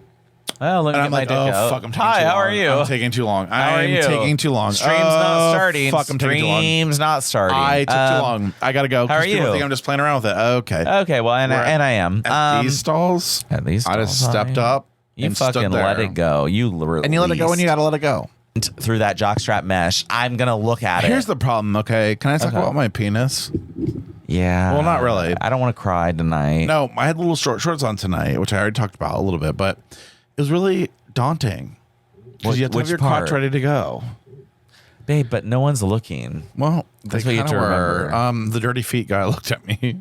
Speaker 2: Well, let me get my dick out.
Speaker 1: Fuck, I'm taking
Speaker 2: Hi,
Speaker 1: too
Speaker 2: how
Speaker 1: long.
Speaker 2: are you?
Speaker 1: I'm taking too long.
Speaker 2: How are you?
Speaker 1: Taking too long.
Speaker 2: Stream's not starting.
Speaker 1: Fuck, I'm taking too long.
Speaker 2: Stream's not starting.
Speaker 1: I took too long. I gotta go.
Speaker 2: How are you?
Speaker 1: People think I'm just playing around with it. Okay.
Speaker 2: Okay, well, and I am.
Speaker 1: At these stalls,
Speaker 2: I just
Speaker 1: stepped up.
Speaker 2: You
Speaker 1: and
Speaker 2: fucking let it go. You
Speaker 1: let it go when you gotta let it go.
Speaker 2: Through that jockstrap mesh, I'm gonna look at it.
Speaker 1: Here's the problem, okay? Can I talk about my penis?
Speaker 2: Yeah.
Speaker 1: Well, not really.
Speaker 2: I don't want to cry tonight.
Speaker 1: No, I had little shorts on tonight, which I already talked about a little bit, but it was really daunting. Because you have to have your crotch ready to go.
Speaker 2: Babe, but no one's looking.
Speaker 1: Well,
Speaker 2: that's what you have to remember.
Speaker 1: The dirty feet guy looked at me,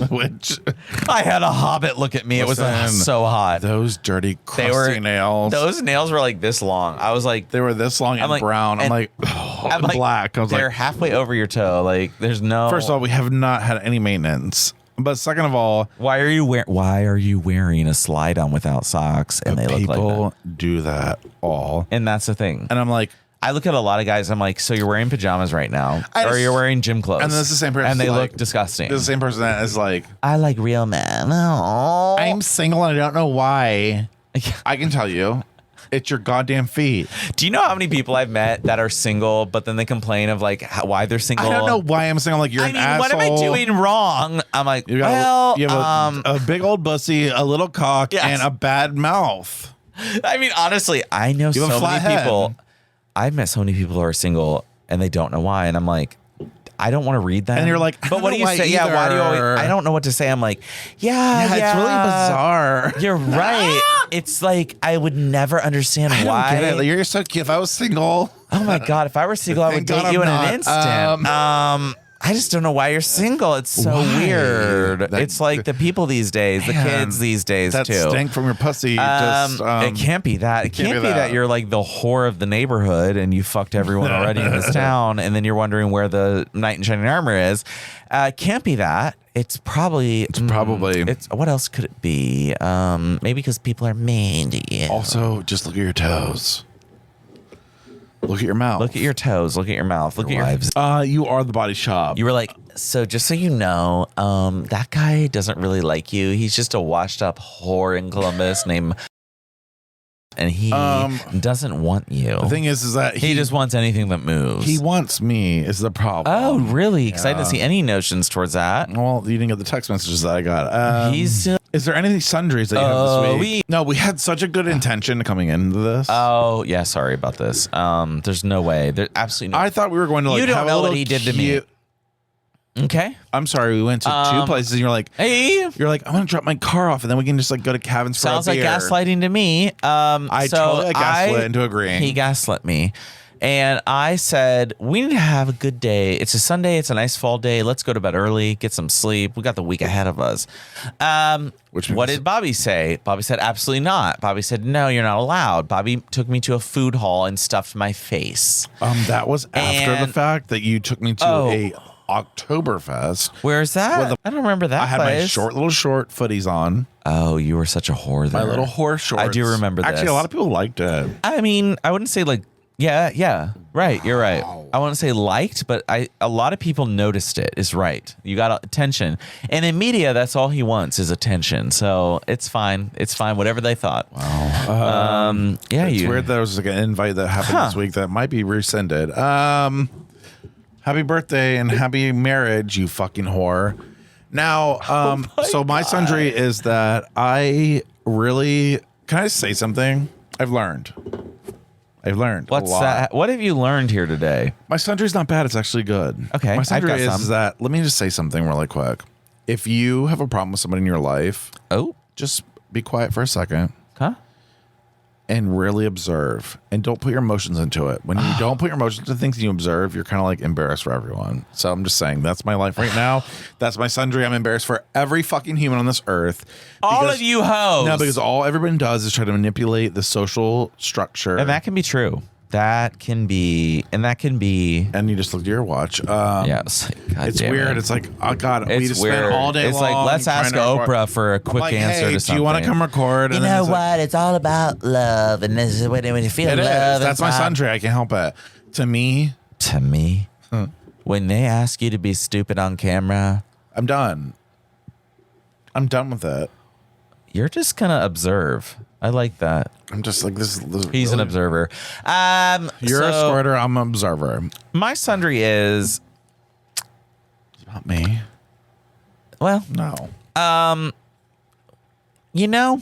Speaker 1: which
Speaker 2: I had a hobbit look at me. It was so hot.
Speaker 1: Those dirty, crusty nails.
Speaker 2: Those nails were this long. I was like,
Speaker 1: they were this long and brown. I'm black. I was
Speaker 2: they're halfway over your toe. There's no.
Speaker 1: First of all, we have not had any maintenance. But second of all,
Speaker 2: why are you wearing a slide on without socks? And they look like that.
Speaker 1: People do that all.
Speaker 2: And that's the thing.
Speaker 1: And I'm like,
Speaker 2: I look at a lot of guys. I'm like, so you're wearing pajamas right now, or you're wearing gym clothes,
Speaker 1: and that's the same person,
Speaker 2: and they look disgusting.
Speaker 1: This is the same person that is like,
Speaker 2: I like real men. Oh.
Speaker 1: I'm single and I don't know why. I can tell you, it's your goddamn feet.
Speaker 2: Do you know how many people I've met that are single, but then they complain of why they're single?
Speaker 1: I don't know why I'm single. You're an asshole.
Speaker 2: What am I doing wrong? I'm like,
Speaker 1: you have a big old pussy, a little cock, and a bad mouth.
Speaker 2: I mean, honestly, I know so many people. I've met so many people who are single and they don't know why. And I'm like, I don't want to read that.
Speaker 1: And you're like,
Speaker 2: but what do you say? Either. Yeah, why do you always? I don't know what to say. I'm like, yeah,
Speaker 1: it's really bizarre.
Speaker 2: You're right. It's I would never understand why.
Speaker 1: I don't get it. You're so cute. If I was single.
Speaker 2: Oh my God. If I were single, I would date you in an instant. I just don't know why you're single. It's so weird. It's the people these days, the kids these days
Speaker 1: that
Speaker 2: too.
Speaker 1: Stink from your pussy.
Speaker 2: It can't be that. It can't be that you're the whore of the neighborhood and you fucked everyone already in this town, and then you're wondering where the knight in shining armor is. It can't be that. It's probably. It's what else could it be? Maybe because people are mean to you.
Speaker 1: Also, just look at your toes. Look at your mouth.
Speaker 2: Look at your toes. Look at your mouth. Look at your lives.
Speaker 1: You are the body shop.
Speaker 2: You were like, so just so you know, that guy doesn't really like you. He's just a washed up whore in Columbus named, and he doesn't want you.
Speaker 1: The thing is that
Speaker 2: he just wants anything that moves.
Speaker 1: He wants me is the problem.
Speaker 2: Oh, really? Because I didn't see any notions towards that.
Speaker 1: Well, you didn't get the text messages that I got. Is there any sundries that you have this week? No, we had such a good intention coming into this.
Speaker 2: Oh, yeah. Sorry about this. There's no way. There's absolutely no.
Speaker 1: I thought we were going to
Speaker 2: you don't
Speaker 1: have
Speaker 2: know
Speaker 1: a
Speaker 2: what he did to me. Okay.
Speaker 1: I'm sorry. We went to two places, and you're like,
Speaker 2: hey,
Speaker 1: you're like, I'm gonna drop my car off, and then we can just go to Cavin's for a beer.
Speaker 2: Sounds like gaslighting to me.
Speaker 1: I totally gaslit into agreeing.
Speaker 2: He gaslit me. And I said, we need to have a good day. It's a Sunday. It's a nice fall day. Let's go to bed early, get some sleep. We got the week ahead of us. What did Bobby say? Bobby said, absolutely not. Bobby said, no, you're not allowed. Bobby took me to a food hall and stuffed my face.
Speaker 1: That was after the fact that you took me to a Oktoberfest.
Speaker 2: Where's that? I don't remember that.
Speaker 1: I had my short footies on.
Speaker 2: Oh, you were such a whore there.
Speaker 1: My little whore shorts.
Speaker 2: I do remember that.
Speaker 1: Actually, a lot of people liked it.
Speaker 2: I mean, I wouldn't say yeah, right. You're right. I wouldn't say liked, but a lot of people noticed it. Is right. You got attention, and in media, that's all he wants is attention. So it's fine. It's fine. Whatever they thought.
Speaker 1: Wow. It's weird. There was an invite that happened this week that might be rescinded. Happy birthday and happy marriage, you fucking whore. Now, so my sundry is that I really, can I say something? I've learned
Speaker 2: What's
Speaker 1: a lot.
Speaker 2: that? What have you learned here today?
Speaker 1: My sundry's not bad. It's actually good.
Speaker 2: Okay,
Speaker 1: My sundry
Speaker 2: I've got
Speaker 1: is
Speaker 2: some.
Speaker 1: that, let me just say something really quick. If you have a problem with somebody in your life, just be quiet for a second.
Speaker 2: Huh?
Speaker 1: And really observe. And don't put your emotions into it. When you don't put your emotions into things and you observe, you're kind of like embarrassed for everyone. So I'm just saying, that's my life right now. That's my sundry. I'm embarrassed for every fucking human on this earth.
Speaker 2: All of you hoes.
Speaker 1: No, because all everyone does is try to manipulate the social structure.
Speaker 2: And that can be true. And
Speaker 1: you just look at your watch.
Speaker 2: Yes. God
Speaker 1: it's
Speaker 2: damn
Speaker 1: weird.
Speaker 2: it.
Speaker 1: It's like, oh God, we
Speaker 2: It's
Speaker 1: just
Speaker 2: weird.
Speaker 1: spend all day
Speaker 2: It's
Speaker 1: long.
Speaker 2: like, let's ask Oprah for a quick
Speaker 1: like,
Speaker 2: answer
Speaker 1: hey,
Speaker 2: to something.
Speaker 1: do you want to come record?
Speaker 4: You
Speaker 1: And then
Speaker 4: know
Speaker 1: it's
Speaker 4: what?
Speaker 1: like,
Speaker 4: It's all about love, and this is when you feel
Speaker 1: it
Speaker 4: love.
Speaker 1: is. That's my sundry. I can't help it. To me,
Speaker 2: when they ask you to be stupid on camera,
Speaker 1: I'm done. I'm done with it.
Speaker 2: you're just gonna observe. I like that.
Speaker 1: I'm just like this.
Speaker 2: He's
Speaker 1: really,
Speaker 2: an observer.
Speaker 1: You're a squirter. I'm an observer.
Speaker 2: My sundry is
Speaker 1: Not me.
Speaker 2: well,
Speaker 1: No.
Speaker 2: you know,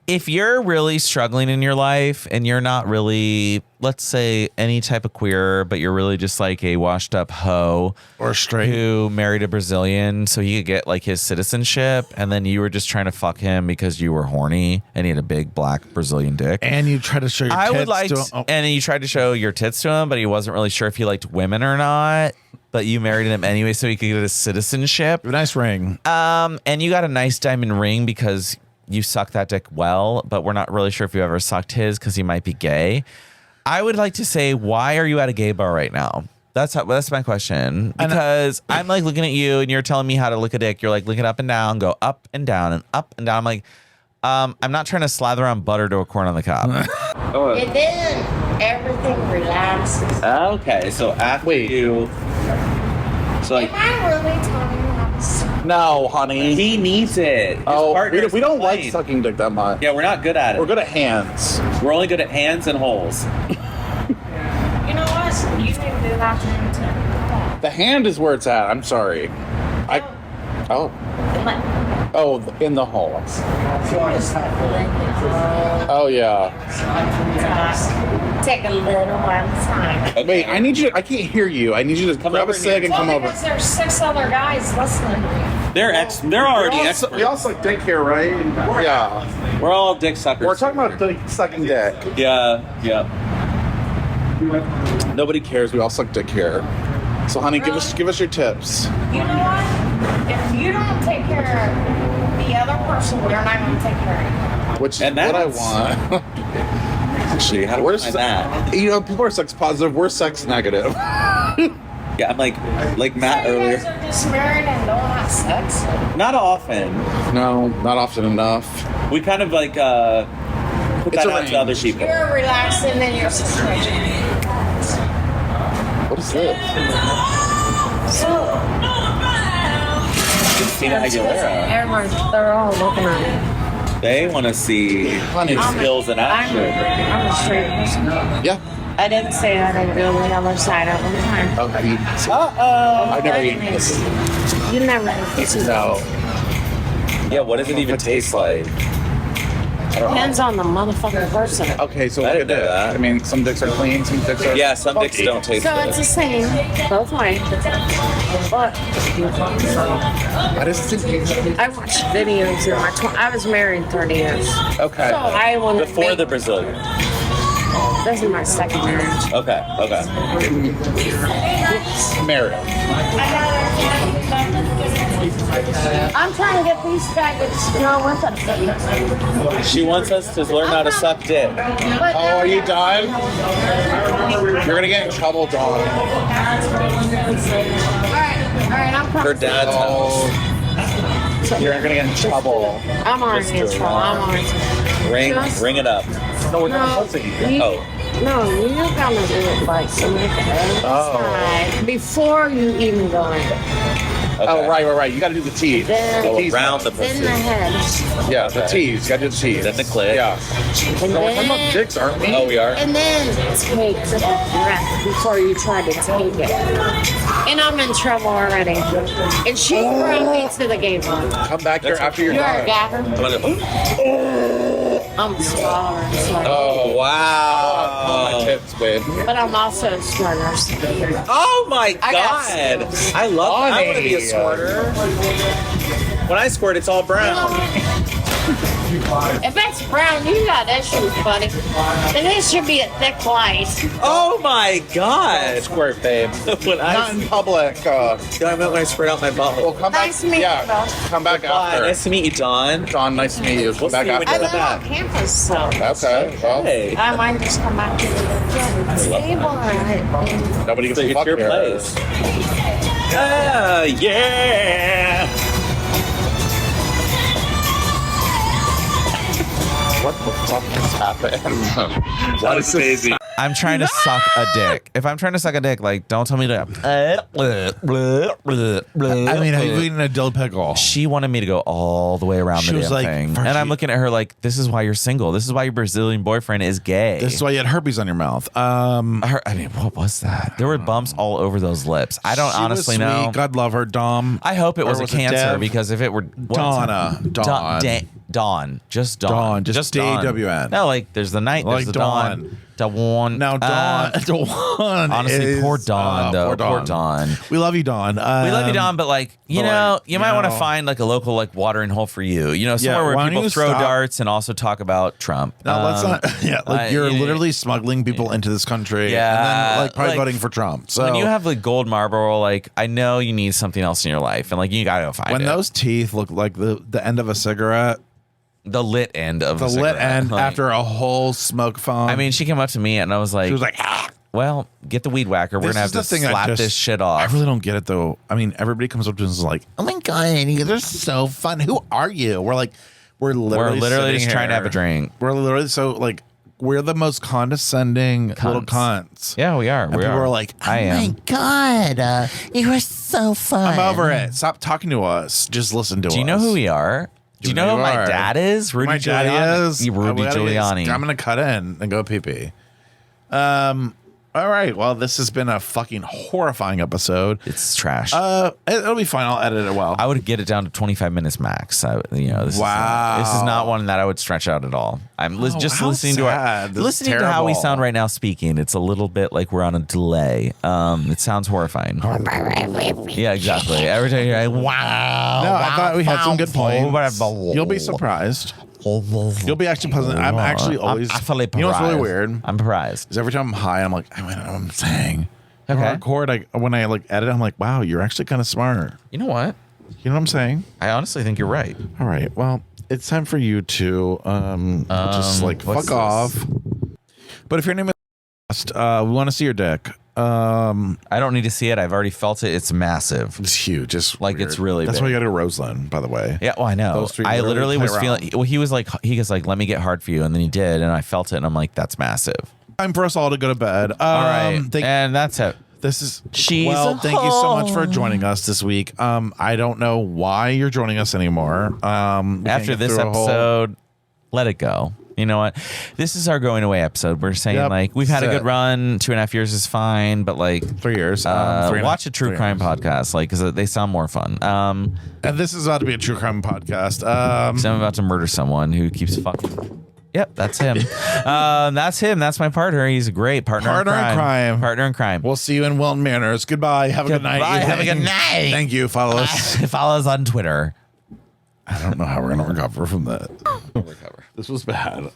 Speaker 2: if you're really struggling in your life and you're not really, let's say, any type of queer, but you're really just like a washed up hoe
Speaker 1: Or straight.
Speaker 2: who married a Brazilian so he could get like his citizenship, and then you were just trying to fuck him because you were horny and he had a big black Brazilian dick.
Speaker 1: And you try to show your
Speaker 2: I
Speaker 1: tits
Speaker 2: would like,
Speaker 1: to him.
Speaker 2: and you tried to show your tits to him, but he wasn't really sure if he liked women or not. But you married him anyway so he could get his citizenship.
Speaker 1: A nice ring.
Speaker 2: And you got a nice diamond ring because you suck that dick well, but we're not really sure if you ever sucked his because he might be gay. I would like to say, why are you at a gay bar right now? That's my question. Because I'm like looking at you and you're telling me how to lick a dick. You're like, lick it up and down, go up and down and up and down. I'm like, I'm not trying to slather on butter to a corn on the cob.
Speaker 5: And then everything relaxes.
Speaker 2: Okay, so after you... So
Speaker 5: Am I really telling you how to suck?
Speaker 6: No, honey.
Speaker 2: he needs it. His
Speaker 6: We don't like
Speaker 2: complained.
Speaker 6: sucking dick that much.
Speaker 2: Yeah, we're not good at it.
Speaker 6: We're good at hands.
Speaker 2: We're only good at hands and holes.
Speaker 5: You know what? You need to do that thing too.
Speaker 6: The hand is where it's at. I'm sorry. Oh, in the hole. Oh yeah.
Speaker 5: Take a little while of time.
Speaker 6: Wait, I need you. I can't hear you. I need you to grab
Speaker 2: over
Speaker 6: a cig and
Speaker 5: Well,
Speaker 6: come over.
Speaker 5: because there's 6 other guys listening.
Speaker 2: They're already experts.
Speaker 6: We all suck dick here, right? Yeah.
Speaker 2: We're all dick suckers.
Speaker 6: We're talking about sucking dick.
Speaker 2: Yeah.
Speaker 6: Nobody cares. We all suck dick here. So, honey, give us your tips.
Speaker 5: You know what? If you don't take care of the other person, they're not going to take care of you.
Speaker 6: Which is
Speaker 2: And
Speaker 6: what I
Speaker 2: that's-
Speaker 6: want.
Speaker 2: Actually, how do we find that?
Speaker 6: You know, people are sex positive. We're sex negative.
Speaker 2: Yeah, I'm like Matt
Speaker 5: So you
Speaker 2: earlier.
Speaker 5: guys are just married and don't have sex?
Speaker 2: Not often.
Speaker 6: No, not often enough.
Speaker 2: We kind of like put
Speaker 6: It's
Speaker 2: that out to other
Speaker 6: arranged.
Speaker 2: people.
Speaker 5: You're relaxing in your situation.
Speaker 6: What is this?
Speaker 5: So,
Speaker 2: Christina Aguilera.
Speaker 5: everyone, they're all looking at me.
Speaker 2: They want to see his skills in action.
Speaker 5: I'm a straight person.
Speaker 6: Yeah.
Speaker 5: I didn't say that. I go on the other side all the time.
Speaker 6: Oh, have you eaten pussy? I've never eaten pussy.
Speaker 5: You never had pussy.
Speaker 6: No.
Speaker 2: Yeah, what does it even taste like?
Speaker 5: Depends on the motherfucking person.
Speaker 6: Okay, so
Speaker 2: I
Speaker 6: look
Speaker 2: didn't
Speaker 6: at
Speaker 2: know
Speaker 6: that.
Speaker 2: that.
Speaker 6: I mean, some dicks are clean, some dicks are.
Speaker 2: Yeah, some dicks don't taste
Speaker 5: So it's
Speaker 2: good.
Speaker 5: the same both ways. But
Speaker 6: I just think.
Speaker 5: I watched videos in my I was married 30 years.
Speaker 6: Okay.
Speaker 5: So I want to
Speaker 2: Before the Brazilian.
Speaker 5: This is my second marriage.
Speaker 2: Okay.
Speaker 6: Married.
Speaker 5: I'm trying to get these faggots to go with us.
Speaker 2: She wants us to learn how to suck dick.
Speaker 5: But
Speaker 6: Oh, are you done? You're gonna get in trouble, Dawn.
Speaker 5: Alright, I'm
Speaker 2: Her dad's house.
Speaker 6: Oh. You're gonna get in trouble.
Speaker 5: I'm already in trouble. I'm already in trouble.
Speaker 2: Ring it up.
Speaker 6: No, we're
Speaker 5: No,
Speaker 6: not pussy.
Speaker 5: no, you're gonna do it like some
Speaker 6: Oh.
Speaker 5: inside before you even go in.
Speaker 6: Oh, right. You got to do the teeth.
Speaker 5: Then-
Speaker 6: The teeth.
Speaker 2: Around the
Speaker 5: Then
Speaker 2: pussy.
Speaker 5: the head.
Speaker 6: Yeah, the teeth. You got to do the teeth.
Speaker 2: Then the clit.
Speaker 6: Yeah.
Speaker 5: And
Speaker 6: No, we're talking about
Speaker 5: then,
Speaker 6: dicks, aren't we?
Speaker 2: Oh, we are.
Speaker 5: and then take the breath before you try to take it. And I'm in trouble already. And she brought me to the gay bar.
Speaker 6: Come back here after you're
Speaker 5: You're a
Speaker 6: done.
Speaker 5: gaffer? I'm smaller.
Speaker 6: Oh,
Speaker 2: Wow.
Speaker 6: my tips, babe.
Speaker 5: But I'm also a squirter.
Speaker 2: Oh my
Speaker 5: I got
Speaker 2: god! I love. I want to be a squirter. When I squirt, it's all brown.
Speaker 5: If it's brown, you got issues, buddy. And this should be a thick light.
Speaker 2: Oh my god!
Speaker 6: Squirt, babe.
Speaker 2: When
Speaker 6: Not in public.
Speaker 2: I meant when I squirt out my butthole.
Speaker 6: Well, come back.
Speaker 5: Nice to meet you,
Speaker 6: Yeah,
Speaker 5: Bill.
Speaker 6: come back
Speaker 2: Bye.
Speaker 6: after.
Speaker 2: Nice to meet you, Dawn.
Speaker 6: John, nice to meet you. Come
Speaker 2: We'll
Speaker 6: back
Speaker 2: see when
Speaker 6: after.
Speaker 5: I
Speaker 2: we
Speaker 5: live
Speaker 2: go
Speaker 5: on
Speaker 2: back.
Speaker 5: campus, so
Speaker 6: Okay, well,
Speaker 2: Hey,
Speaker 5: I might just come back to the table. Right?
Speaker 6: nobody gets
Speaker 2: it's
Speaker 6: to fuck
Speaker 2: your
Speaker 6: here.
Speaker 2: place. Yeah.
Speaker 6: What the fuck has happened?
Speaker 2: That is amazing. I'm trying to suck a dick. If I'm trying to suck a dick, like, don't tell me to.
Speaker 1: I mean, have you eaten a dill pickle?
Speaker 2: She wanted me to go all the way around
Speaker 1: She
Speaker 2: the
Speaker 1: was
Speaker 2: damn
Speaker 1: like,
Speaker 2: thing.
Speaker 1: first
Speaker 2: And I'm
Speaker 1: she-
Speaker 2: looking at her like, this is why you're single. This is why your Brazilian boyfriend is gay.
Speaker 1: This is why you had herpes on your mouth.
Speaker 2: I mean, what was that? There were bumps all over those lips. I don't
Speaker 1: She was
Speaker 2: honestly know.
Speaker 1: sweet. God love her, Dom.
Speaker 2: I hope it
Speaker 1: Or
Speaker 2: was a
Speaker 1: was it
Speaker 2: cancer
Speaker 1: Dev?
Speaker 2: because if it were
Speaker 1: Donna. Dawn.
Speaker 2: Dawn, just Dawn,
Speaker 1: Dawn, just
Speaker 2: Dawn.
Speaker 1: DAWN.
Speaker 2: No, like there's the night, there's
Speaker 1: Like
Speaker 2: the
Speaker 1: Dawn.
Speaker 2: dawn. Dawn.
Speaker 1: Now, Dawn.
Speaker 2: Honestly,
Speaker 1: is,
Speaker 2: poor Dawn, though. Poor Dawn.
Speaker 1: We love you, Dawn.
Speaker 2: We love you, Dawn, but like you
Speaker 1: but,
Speaker 2: know,
Speaker 1: like,
Speaker 2: you
Speaker 1: you
Speaker 2: might want to
Speaker 1: know.
Speaker 2: find like a local like watering hole for you. You know, somewhere
Speaker 1: why
Speaker 2: where
Speaker 1: don't
Speaker 2: people
Speaker 1: you
Speaker 2: throw
Speaker 1: stop?
Speaker 2: darts and also talk about Trump.
Speaker 1: No, let's not. Yeah, like you're
Speaker 2: you-
Speaker 1: literally smuggling people into this country,
Speaker 2: Yeah,
Speaker 1: and then like probably
Speaker 2: like,
Speaker 1: voting for Trump. So
Speaker 2: When you have like gold Marlboro, like I know you need something else in your life, and like you gotta go find
Speaker 1: when
Speaker 2: it.
Speaker 1: those teeth look like the end of a cigarette,
Speaker 2: The lit end of
Speaker 1: the
Speaker 2: a
Speaker 1: lit
Speaker 2: cigarette,
Speaker 1: end
Speaker 2: like-
Speaker 1: after a whole smoke phone.
Speaker 2: I mean, she came up to me and I was like,
Speaker 1: she was like, ah.
Speaker 2: well, get the weed whacker. We're
Speaker 1: This
Speaker 2: gonna have
Speaker 1: is
Speaker 2: to
Speaker 1: the thing I
Speaker 2: slap
Speaker 1: just-
Speaker 2: this shit
Speaker 1: I
Speaker 2: off.
Speaker 1: really don't get it though. I mean, everybody comes up to us and is like, "Oh my god, they're so fun. Who are you?" We're like, we're literally
Speaker 2: literally just
Speaker 1: sitting
Speaker 2: trying to have
Speaker 1: here.
Speaker 2: a drink.
Speaker 1: We're literally so like we're the most condescending little cunts.
Speaker 2: Yeah, we are.
Speaker 1: And
Speaker 2: we
Speaker 1: people
Speaker 2: are.
Speaker 1: are like,
Speaker 2: I
Speaker 1: "Oh
Speaker 2: am.
Speaker 1: my god,
Speaker 4: You were so fun.
Speaker 1: I'm over it. Stop talking to us. Just listen to us."
Speaker 2: Do you know who we are? Do you know who my
Speaker 1: are?
Speaker 2: dad is? Rudy
Speaker 1: My
Speaker 2: Giuliani.
Speaker 1: daddy is
Speaker 2: Rudy Giuliani.
Speaker 1: I'm gonna cut in and go pee pee. All right. Well, this has been a fucking horrifying episode.
Speaker 2: It's trash.
Speaker 1: It'll be fine. I'll edit it well.
Speaker 2: I would get it down to 25 minutes max. This
Speaker 1: Wow.
Speaker 2: This is not one that I would stretch out at all. I'm just
Speaker 1: how
Speaker 2: listening
Speaker 1: sad.
Speaker 2: to
Speaker 1: This is
Speaker 2: listening to how we
Speaker 1: terrible.
Speaker 2: sound right now speaking. It's a little bit like we're on a delay. It sounds horrifying. Yeah, exactly. Every time you're like, wow.
Speaker 1: No, I thought we had some good points. You'll be surprised. You'll be actually pleasant. I'm actually always.
Speaker 2: I'm fully
Speaker 1: you know what's really
Speaker 2: surprised.
Speaker 1: weird?
Speaker 2: I'm surprised.
Speaker 1: Is every time I'm high, I'm like, I don't know what I'm saying.
Speaker 2: Okay.
Speaker 1: When I record, when I like edit, I'm like, wow, you're actually kind of smart.
Speaker 2: You know what?
Speaker 1: You know what I'm saying?
Speaker 2: I honestly think you're right.
Speaker 1: All right. Well, it's time for you to just like
Speaker 2: what's
Speaker 1: fuck off. But if your name is, we want to see your dick.
Speaker 2: I don't need to see it. I've already felt it. It's massive.
Speaker 1: It's huge. It's
Speaker 2: Like,
Speaker 1: weird.
Speaker 2: it's really
Speaker 1: That's
Speaker 2: big.
Speaker 1: why you got to Roseland, by the way.
Speaker 2: Yeah, well, I know.
Speaker 1: Those three
Speaker 2: I literally
Speaker 1: play
Speaker 2: was feeling.
Speaker 1: around.
Speaker 2: Well, he was like, let me get hard for you, and then he did, and I felt it, and I'm like, that's massive.
Speaker 1: Time for us all to go to bed.
Speaker 2: All right,
Speaker 1: Thank,
Speaker 2: and that's it.
Speaker 1: this is
Speaker 2: She's
Speaker 1: well. Thank you so much for
Speaker 2: home.
Speaker 1: joining us this week. I don't know why you're joining us anymore. We can't
Speaker 2: After
Speaker 1: get
Speaker 2: this
Speaker 1: through a whole-
Speaker 2: episode, let it go. You know what? This is our going away episode. We're saying
Speaker 1: Yep,
Speaker 2: like we've had a
Speaker 1: that's
Speaker 2: good
Speaker 1: it.
Speaker 2: run. 2.5 years is fine, but like
Speaker 1: 3 years. 3 and
Speaker 2: watch a
Speaker 1: half-
Speaker 2: true
Speaker 1: 3
Speaker 2: crime
Speaker 1: years.
Speaker 2: podcast, like because they sound more fun.
Speaker 1: And this is about to be a true crime podcast.
Speaker 2: So I'm about to murder someone who keeps fucking. Yep, that's him. That's him. That's my partner. He's a great partner.
Speaker 1: Partner in crime.
Speaker 2: Partner in crime.
Speaker 1: We'll see you in Wilton Manors. Goodbye. Have a good night.
Speaker 2: Goodbye. Have a good
Speaker 1: evening.
Speaker 2: night.
Speaker 1: Thank you. Follow us.
Speaker 2: Follow us on Twitter.
Speaker 1: I don't know how we're gonna recover from that. This was bad.